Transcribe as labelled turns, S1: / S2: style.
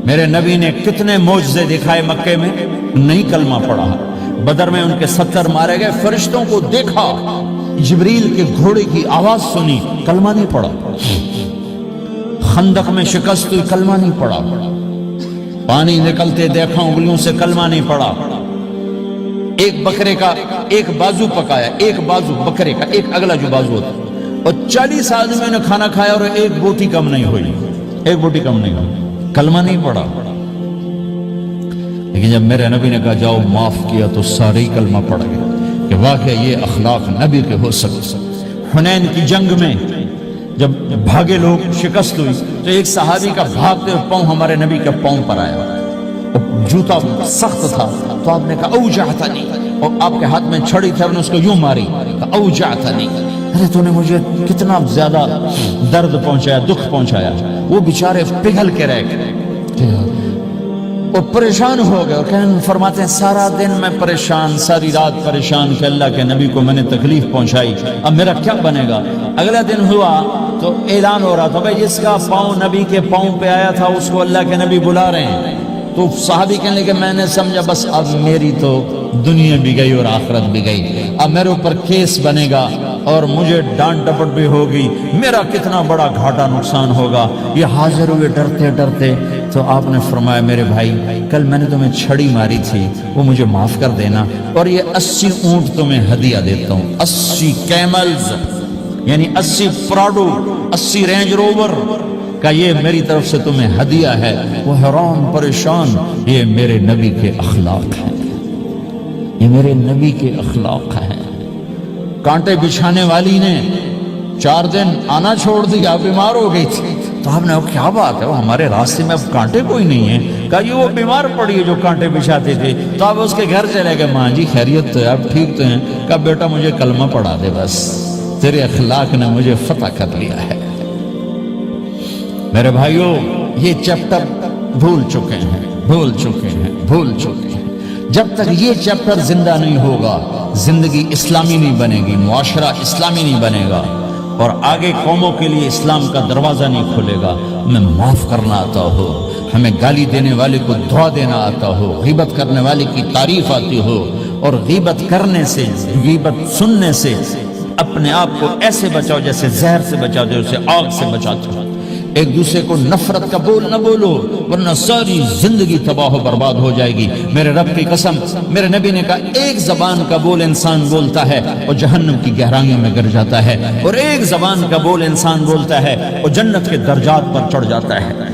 S1: میرے نبی نے کتنے معجزے دکھائے مکے میں، نہیں کلمہ پڑھا۔ بدر میں ان کے 70 مارے گئے، فرشتوں کو دیکھا، جبریل کے گھوڑے کی آواز سنی، کلمہ نہیں پڑھا۔ خندق میں شکست ہوئی، کلمہ نہیں پڑھا۔ پانی نکلتے دیکھا انگلیوں سے، کلمہ نہیں پڑھا۔ ایک بکرے کا ایک بازو پکایا، ایک بازو بکرے کا، ایک اگلا جو بازو ہوتا، اور 40 آدمیوں نے کھانا کھایا اور ایک بوٹی کم نہیں ہوئی، ایک بوٹی کم نہیں ہوئی، کلمہ نہیں پڑھا۔ لیکن جب میرے نبی نے کہا جاؤ معاف کیا تو سارے ہی کلمہ پڑھ گئے کہ واقعی یہ اخلاق نبی کے ہو سکتے۔ حنین کی جنگ میں جب بھاگے لوگ، شکست ہوئی، تو ایک صحابی کا بھاگتے ہوئے پاؤں ہمارے نبی کے پاؤں پر آیا، جوتا سخت تھا، تو آپ نے کہا اوجعتنی، اور آپ کے ہاتھ میں چھڑی تھی، آپ نے اس کو یوں ماری، کہا اوجعتنی، ارے تو نے مجھے کتنا زیادہ درد پہنچایا، دکھ پہنچایا۔ وہ بیچارے پگھل کے رہ گئے اور پریشان ہو گئے، اور فرماتے ہیں سارا دن میں پریشان، ساری رات پریشان کہ اللہ کے نبی کو میں نے تکلیف پہنچائی، اب میرا کیا بنے گا۔ اگلا دن ہوا تو اعلان ہو رہا تھا بھائی جس کا پاؤں نبی کے پاؤں پہ آیا تھا اس کو اللہ کے نبی بلا رہے ہیں۔ تو صحابی کہنے لگے میں نے سمجھا بس اب میری تو دنیا بھی گئی اور آخرت بھی گئی، اب میرے اوپر کیس بنے گا اور مجھے ڈانٹ ڈپٹ بھی ہوگی، میرا کتنا بڑا گھاٹا نقصان ہوگا۔ یہ حاضر ہوئے ڈرتے ڈرتے، تو آپ نے فرمایا میرے بھائی کل میں نے تمہیں چھڑی ماری تھی، وہ مجھے معاف کر دینا، اور یہ 80 اونٹ تمہیں ہدیہ دیتا ہوں، 80 کیملز یعنی 80 پراڈو، 80 رینج روور کا یہ میری طرف سے تمہیں ہدیہ ہے۔ وہ حیران پریشان، یہ میرے نبی کے اخلاق ہیں، یہ میرے نبی کے اخلاق ہیں۔ کانٹے بچھانے والی نے 4 دن آنا چھوڑ دیا، بیمار ہو گئی تھی، تو آپ نے کہا کیا بات ہے، وہ ہمارے راستے میں اب کانٹے کوئی نہیں ہیں، کہا یہ وہ بیمار پڑی ہے جو کانٹے بچھاتے تھے۔ تو آپ اس کے گھر چلے گئے، ماں جی خیریت تو ہے، آپ ٹھیک تو ہیں؟ کہا بیٹا مجھے کلمہ پڑھا دے، بس تیرے اخلاق نے مجھے فتح کر لیا ہے۔ میرے بھائیوں یہ چیپٹر بھول چکے ہیں، بھول چکے ہیں، بھول چکے ہیں۔ جب تک یہ چیپٹر زندہ نہیں ہوگا زندگی اسلامی نہیں بنے گی، معاشرہ اسلامی نہیں بنے گا، اور آگے قوموں کے لیے اسلام کا دروازہ نہیں کھلے گا۔ ہمیں معاف کرنا آتا ہو، ہمیں گالی دینے والے کو دعا دینا آتا ہو، غیبت کرنے والے کی تعریف آتی ہو، اور غیبت کرنے سے، غیبت سننے سے اپنے آپ کو ایسے بچاؤ جیسے زہر سے بچاتے ہو، اسے آگ سے بچاتے ہو۔ ایک دوسرے کو نفرت کا بول نہ بولو ورنہ ساری زندگی تباہ و برباد ہو جائے گی۔ میرے رب کی قسم، میرے نبی نے کہا ایک زبان کا بول انسان بولتا ہے اور جہنم کی گہرائیوں میں گر جاتا ہے، اور ایک زبان کا بول انسان بولتا ہے اور جنت کے درجات پر چڑھ جاتا ہے۔